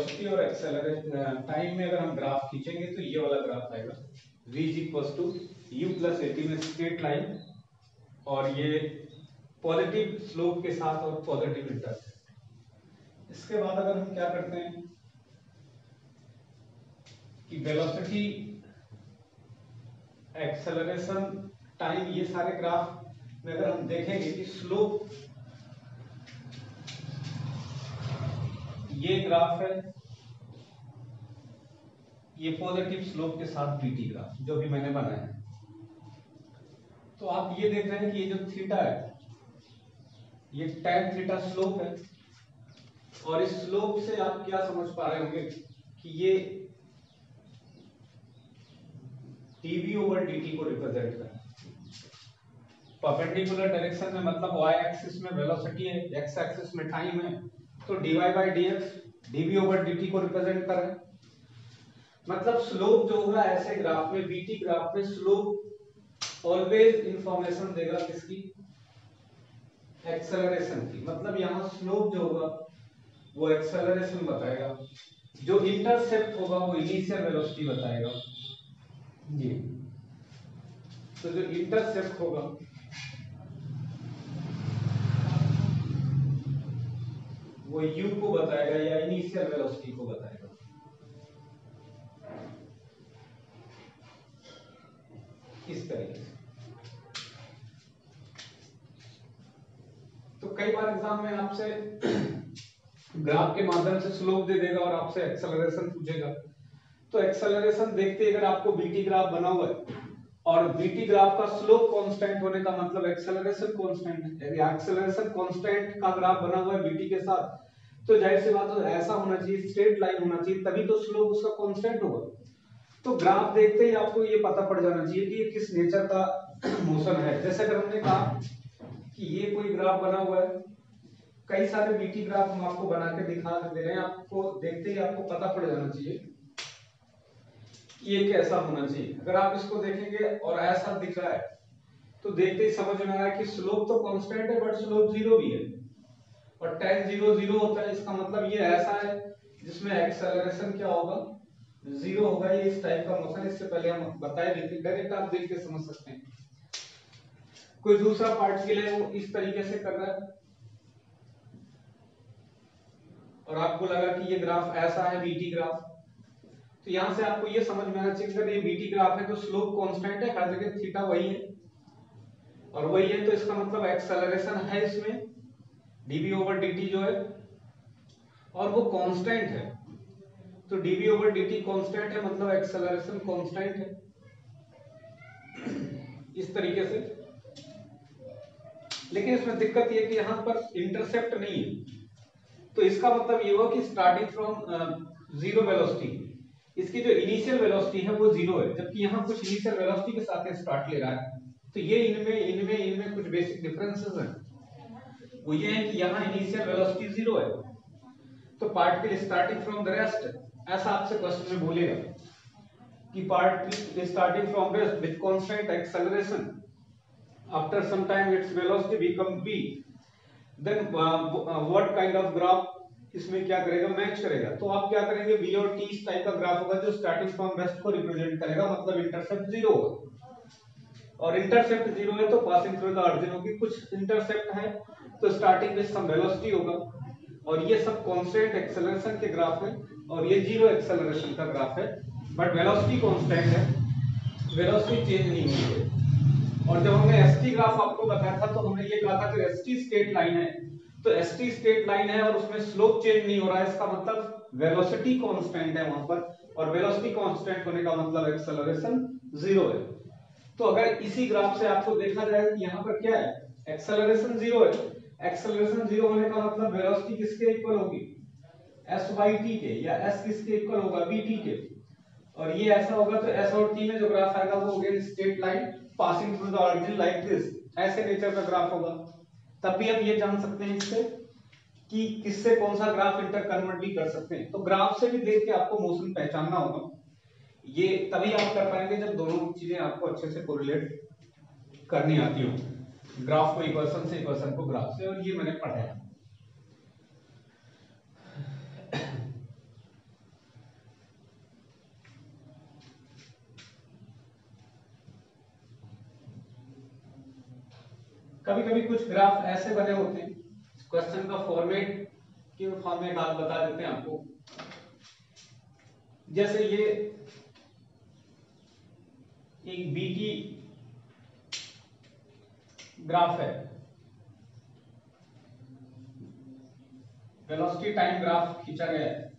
Velocity और acceleration time में अगर हम ग्राफ खींचेंगे तो ये वाला ग्राफ आएगा v u + at में स्ट्रेट लाइन और ये पॉजिटिव स्लोप के साथ और पॉजिटिव इंटरसेप्ट। इसके बाद अगर हम क्या करते हैं कि वेलोसिटी, एक्सेलरेशन, टाइम, ये सारे ग्राफ में अगर हम देखेंगे कि स्लोप, ये ग्राफ है, ये पॉजिटिव स्लोप के साथ बीटी ग्राफ जो भी मैंने बनाया है, तो आप ये देख रहे हैं कि ये जो थीटा है ये tan थीटा स्लोप है, और इस स्लोप से आप क्या समझ पा रहे होंगे कि ये dv/dt को रिप्रेजेंट कर रहा है। परपेंडिकुलर डायरेक्शन में मतलब y एक्सिस में वेलोसिटी है, x एक्सिस में टाइम है, तो dy/dx dv/dt को रिप्रेजेंट कर रहा है। मतलब स्लोप जो होगा ऐसे ग्राफ में, बीटी ग्राफ में स्लोप ऑलवेज इंफॉर्मेशन देगा किसकी, एक्सेलरेशन की। मतलब यहाँ स्लोप जो होगा वो एक्सेलरेशन बताएगा, जो इंटरसेप्ट होगा वो इनिशियल वेलोसिटी बताएगा जी। तो जो इंटरसेप्ट होगा वो u को बताएगा या इनिशियल वेलोसिटी को बताएगा। इस तरीके से तो कई बार एग्जाम में आपसे ग्राफ के माध्यम से स्लोप दे देगा और आपसे एक्सेलरेशन पूछेगा। तो एक्सेलरेशन देखते अगर आपको बीटी ग्राफ बना हुआ है और बीटी ग्राफ का स्लोप कांस्टेंट होने का मतलब एक्सेलरेशन कांस्टेंट है। यदि एक्सेलरेशन कांस्टेंट का ग्राफ बना हुआ है बीटी के साथ तो जाहिर सी बात है ऐसा होना चाहिए, स्ट्रेट लाइन होना चाहिए, तभी तो स्लोप उसका कांस्टेंट होगा। तो ग्राफ देखते ही आपको ये पता पड़ जाना चाहिए कि ये किस नेचर का मोशन है। जैसे अगर हमने कहा कि ये कोई ग्राफ बना हुआ है, कई सारे बीटी ग्राफ हम आपको बना के दिखा दे रहे हैं, आपको देखते ही आपको पता पड़ जाना चाहिए ये कैसा होना चाहिए। अगर आप इसको देखेंगे और ऐसा दिख रहा है तो देखते ही समझ में आ रहा है कि स्लोप तो कांस्टेंट है बट स्लोप जीरो भी है, और tan 0 0 होता है। इसका मतलब ये ऐसा है जिसमें एक्सेलरेशन क्या होगा, जीरो होगा। ये इस टाइप का मोशन इससे पहले हम बताए भी थे, डायरेक्ट आप देख के समझ सकते हैं। कोई दूसरा पार्ट के लिए वो इस तरीके से कर रहा है और आपको लगा कि ये ग्राफ ऐसा है बीटी ग्राफ, तो यहां से आपको ये समझ में आना चाहिए अगर ये बीटी ग्राफ है तो स्लोप कांस्टेंट है, हर जगह थीटा वही है और वही है, तो इसका मतलब एक्सेलरेशन है इसमें dv/dt जो है और वो कांस्टेंट है। तो dv/dt कांस्टेंट है मतलब एक्सेलरेशन कांस्टेंट है इस तरीके से। लेकिन इसमें दिक्कत ये कि यहां पर इंटरसेप्ट नहीं है, तो इसका मतलब ये हुआ कि स्टार्टिंग फ्रॉम जीरो वेलोसिटी, इसकी जो इनिशियल वेलोसिटी है वो जीरो है, जबकि यहाँ कुछ इनिशियल वेलोसिटी के साथ स्टार्ट ले रहा है। तो ये इनमें कुछ बेसिक डिफरेंसेस हैं। वो ये है कि यहाँ इनिशियल वेलोसिटी जीरो है, तो particle starting from the rest, ऐसा आपसे क्वेश्चन में बोलेगा कि particle starting from rest with constant acceleration, after some time its velocity become v, then what kind of graph इसमें क्या करेगा, मैच करेगा। तो आप क्या करेंगे, v और t इस टाइप का ग्राफ होगा जो स्टार्टिंग फ्रॉम रेस्ट को रिप्रेजेंट करेगा, मतलब इंटरसेप्ट जीरो होगा। और इंटरसेप्ट जीरो है तो पासिंग थ्रू द ऑरिजिन होगी, कुछ इंटरसेप्ट है तो स्टार्टिंग में सम वेलोसिटी होगा, और ये सब कांस्टेंट एक्सेलरेशन के ग्राफ है और ये जीरो एक्सेलरेशन का ग्राफ है, बट वेलोसिटी कांस्टेंट है, वेलोसिटी चेंज नहीं हुई है। और जब हमने st ग्राफ आपको बताया था तो हमने ये कहा था कि st स्ट्रेट लाइन है, तो st स्ट्रेट लाइन है और उसमें स्लोप चेंज नहीं हो रहा है, इसका मतलब वेलोसिटी कांस्टेंट है वहां पर, और वेलोसिटी कांस्टेंट होने का मतलब एक्सेलरेशन जीरो है। तो अगर इसी ग्राफ से आपको देखा जाए कि यहाँ पर क्या है, एक्सेलरेशन जीरो है, एक्सेलरेशन जीरो होने का मतलब वेलोसिटी किसके इक्वल होगी, s/t के, या s किसके इक्वल होगा, vt के, और ये ऐसा होगा तो s और t में जो ग्राफ आएगा वो होगा straight line passing through the origin like this, ऐसे नेचर का ग्राफ होगा। तब भी हम ये जान सकते हैं इससे कि किससे कौन सा ग्राफ इंटर कन्वर्ट भी कर सकते हैं। तो ग्राफ से भी देख के आपको मोशन पहचानना होगा, ये तभी आप कर पाएंगे जब दोनों चीजें आपको अच्छे से कोरिलेट करनी आती हो, ग्राफ को इक्वेशन से, इक्वेशन को ग्राफ से, और ये मैंने पढ़ा है। कभी कभी कुछ ग्राफ ऐसे बने होते हैं, क्वेश्चन का फॉर्मेट के फॉर्मेट आप बता देते हैं आपको। जैसे ये एक बीटी ग्राफ है, वेलोसिटी टाइम ग्राफ खींचा गया है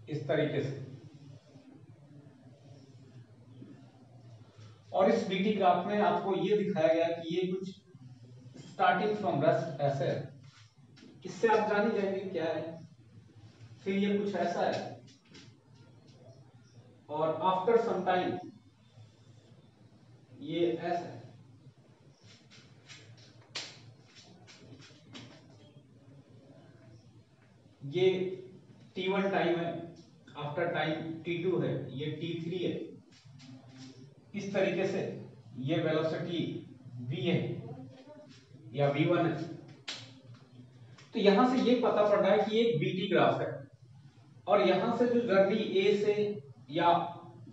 इस तरीके से, और इस बीटी ग्राफ में आपको ये दिखाया गया कि ये कुछ स्टार्टिंग फ्रॉम रेस्ट ऐसे है, इससे आप जान ही जाएंगे क्या है। फिर ये कुछ ऐसा है और आफ्टर सम टाइम ये ऐसा है। ये t1 टाइम है, आफ्टर टाइम t2 है, ये t3 है। इस तरीके से ये वेलोसिटी v है या v1 है। तो यहां से ये पता पड़ रहा है कि एक बीटी ग्राफ है और यहां से जो जर्नी a से या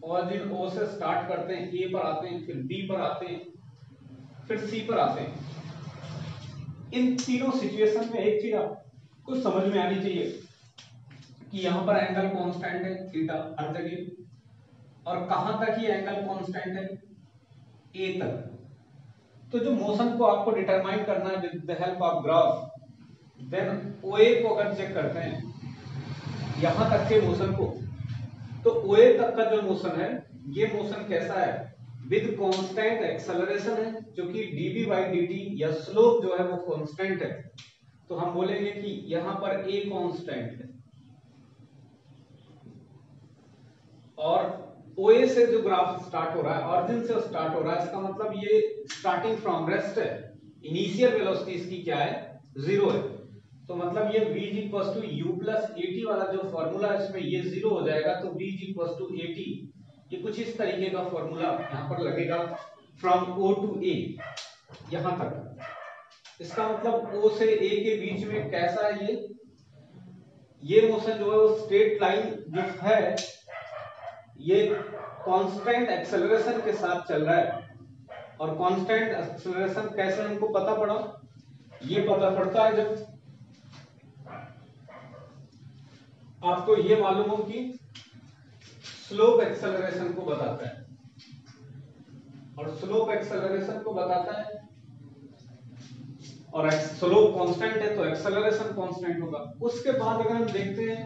ऑरिजिन o से स्टार्ट करते हैं, a पर आते हैं, फिर b पर आते हैं, फिर c पर आते हैं। इन तीनों सिचुएशन में एक चीज आपको समझ में आनी चाहिए कि यहां पर एंगल कांस्टेंट है थीटा हर जगह, और कहां तक ये एंगल कांस्टेंट है, a तक। तो जो मोशन को आपको डिटरमाइन करना है with the help of graph, then OA को अगर चेक करते हैं यहां तक के मोशन को, तो OA तक का जो मोशन है ये मोशन कैसा है, विद कांस्टेंट एक्सेलरेशन है, जो कि dv/dt या स्लोप जो है वो कांस्टेंट है। तो हम बोलेंगे कि यहां पर a कांस्टेंट है, और OA से जो ग्राफ स्टार्ट हो रहा है, ऑरिजिन से स्टार्ट हो रहा है, इसका मतलब ये स्टार्टिंग फ्रॉम रेस्ट है। इनिशियल वेलोसिटी इसकी क्या है, 0 है। तो मतलब ये v u + at वाला जो फॉर्मूला है इसमें ये 0 हो जाएगा। तो v at, ये कुछ इस तरीके का फॉर्मूला यहाँ पर लगेगा फ्रॉम O to A यहां तक। इसका मतलब O से A के बीच में कैसा है ये मोशन जो है वो स्ट्रेट लाइन जो है ये कांस्टेंट एक्सेलरेशन के साथ चल रहा है। और कांस्टेंट एक्सेलरेशन कैसे हमको पता पड़ा, ये पता पड़ता है जब आपको ये मालूम हो कि स्लोप एक्सेलरेशन को बताता है, और स्लोप एक्सेलरेशन को बताता है, और स्लोप कांस्टेंट है तो एक्सेलरेशन कांस्टेंट होगा। उसके बाद अगर हम देखते हैं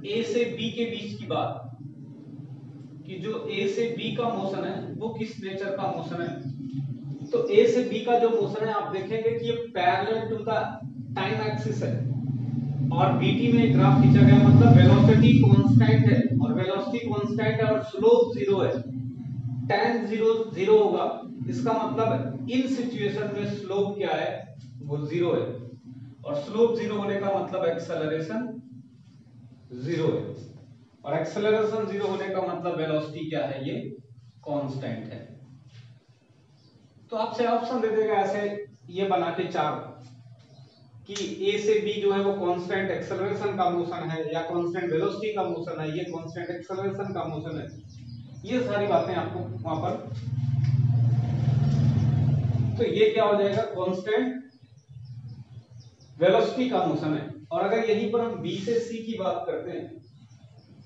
A से B के बीच की बात, कि जो A से B का मोशन है वो किस नेचर का मोशन है, तो A से B का जो मोशन है आप देखेंगे कि ये parallel to the time axis है, और BT में ग्राफ खींचा गया, मतलब वेलोसिटी कांस्टेंट है, और वेलोसिटी कांस्टेंट है और स्लोप 0 है, tan 0 0 होगा। इसका मतलब इन सिचुएशन में स्लोप क्या है, वो 0 है, और स्लोप 0 होने का मतलब एक्सेलरेशन 0 है, और एक्सेलरेशन 0 होने का मतलब वेलोसिटी क्या है, ये कांस्टेंट है। तो आपसे ऑप्शन दे देगा ऐसे ये बना के चार, कि A से B जो है वो कांस्टेंट एक्सेलरेशन का मोशन है, या कांस्टेंट वेलोसिटी का मोशन है, ये कांस्टेंट एक्सेलरेशन का मोशन है। ये सारी बातें आपको वहां पर, तो ये क्या हो जाएगा, कांस्टेंट वेलोसिटी का मोशन है। और अगर यहीं पर हम B से C की बात करते हैं,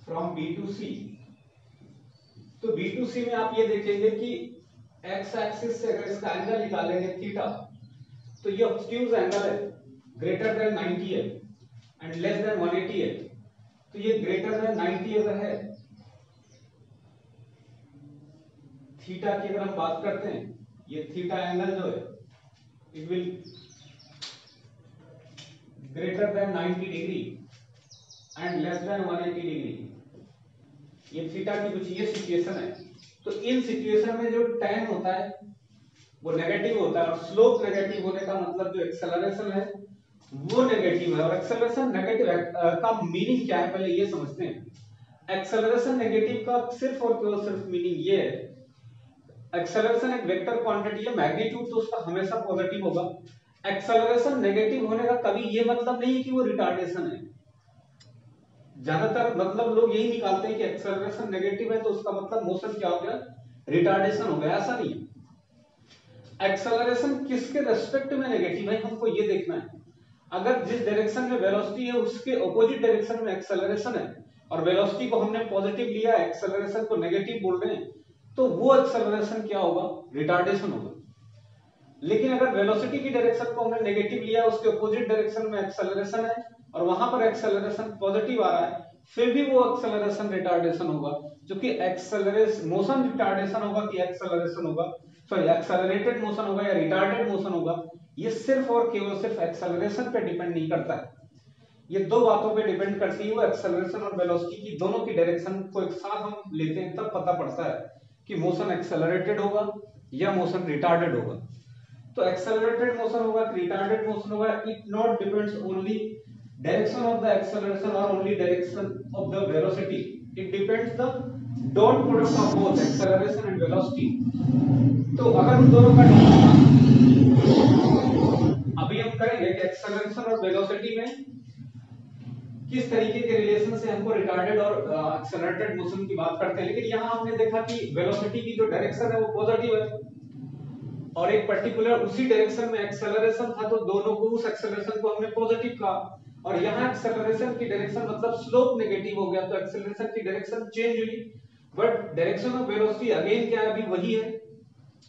फ्रॉम B to C, तो B to C में आप ये देखेंगे कि x एक्सिस से अगर इसका एंगल निकालेंगे थीटा, तो ये ऑब्ट्यूज एंगल है, ग्रेटर देन 90 है एंड लेस देन 180 है। तो ये ग्रेटर देन 90 अगर है थीटा की, अगर हम बात करते हैं, ये थीटा एंगल जो है it will greater than 90 degree and less than 180 degree. ये थीटा की कुछ ये सिचुएशन है। तो इन सिचुएशन में जो tan होता है वो नेगेटिव होता है, और स्लोप नेगेटिव होने का मतलब जो एक्सेलरेशन है वो नेगेटिव है। और एक्सेलरेशन नेगेटिव का मीनिंग क्या है, पहले ये समझते हैं। एक्सेलरेशन नेगेटिव का सिर्फ और केवल सिर्फ मीनिंग ये है, एक्सेलरेशन एक वेक्टर क्वांटिटी है, मैग्नीट्यूड तो उसका हमेशा पॉजिटिव होगा। एक्सेलरेशन नेगेटिव होने का कभी ये मतलब नहीं है कि वो रिटार्डेशन है। ज्यादातर मतलब लोग यही निकालते हैं कि एक्सेलरेशन नेगेटिव है तो उसका मतलब मोशन क्या हो गया, रिटार्डेशन हो गया, ऐसा नहीं। एक्सेलरेशन किसके रेस्पेक्ट में नेगेटिव है, हमको ये देखना है। अगर जिस डायरेक्शन में वेलोसिटी है उसके ऑपोजिट डायरेक्शन में एक्सेलरेशन है और वेलोसिटी को हमने पॉजिटिव लिया है, एक्सेलरेशन को नेगेटिव बोल रहे हैं, तो वो एक्सेलरेशन क्या होगा, रिटार्डेशन होगा। लेकिन अगर वेलोसिटी की डायरेक्शन को हमने नेगेटिव लिया, उसके ऑपोजिट डायरेक्शन में एक्सेलरेशन है और वहां पर एक्सेलरेशन पॉजिटिव आ रहा है, फिर भी वो एक्सेलरेशन रिटार्डेशन होगा। जो कि एक्सेलरेशन मोशन रिटार्डेशन होगा कि एक्सेलरेशन होगा, सॉरी एक्सेलरेटेड मोशन होगा या रिटार्डेड मोशन होगा, ये सिर्फ और केवल सिर्फ एक्सेलरेशन पे डिपेंड नहीं करता है। ये दो बातों पे डिपेंड करती है, वो एक्सेलरेशन और वेलोसिटी की दोनों की डायरेक्शन को एक साथ हम लेते हैं तब पता पड़ता है कि मोशन एक्सेलरेटेड होगा या मोशन रिटार्डेड होगा। तो एक्सेलरेटेड मोशन होगा कि रिटार्डेड मोशन होगा, it not depends only direction of the acceleration और only direction of the velocity, it depends the dot product of both acceleration and velocity. तो अगर उन दोनों का अभी हम करेंगे कि एक्सेलरेशन और वेलोसिटी में किस तरीके के रिलेशन से हमको रिटार्डेड और एक्सेलरेटेड मोशन की बात करते हैं। लेकिन यहाँ हमने देखा कि वेलोसिटी की जो डायरेक्शन है वो पॉजिटिव है और एक पर्टिकुलर उसी डायरेक्शन में एक्सेलरेशन था, तो दोनों को उस एक्सेलरेशन को हमने पॉजिटिव कहा। और यहाँ एक्सेलरेशन की डायरेक्शन मतलब स्लोप नेगेटिव हो गया, तो एक्सेलरेशन की डायरेक्शन चेंज हुई, but direction of velocity again क्या है, अभी वही है।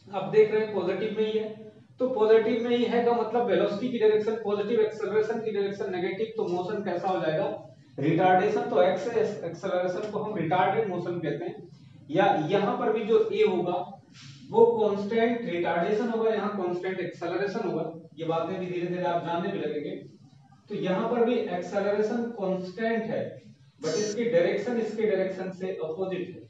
आप देख रहे हैं पॉजिटिव में ही है, तो पॉजिटिव में ही है का मतलब वेलोसिटी की डायरेक्शन पॉजिटिव, एक्सेलरेशन की डायरेक्शन नेगेटिव, तो मोशन कैसा हो जाएगा, रिटार्डेशन। तो एक्सेलरेशन को हम रिटार्डेड मोशन कहते हैं। या यहाँ पर भी जो ए होगा वो कांस्टेंट रिटार्डेशन होगा, यहाँ कांस्टेंट एक्सेलरेशन होगा। ये बातें भी धीरे धीरे आप जानने भी लगेंगे। तो यहाँ पर भी एक्सेलरेशन कांस्टेंट है, बट इसकी डायरेक्शन इसके डायरेक्शन से अपोजिट है।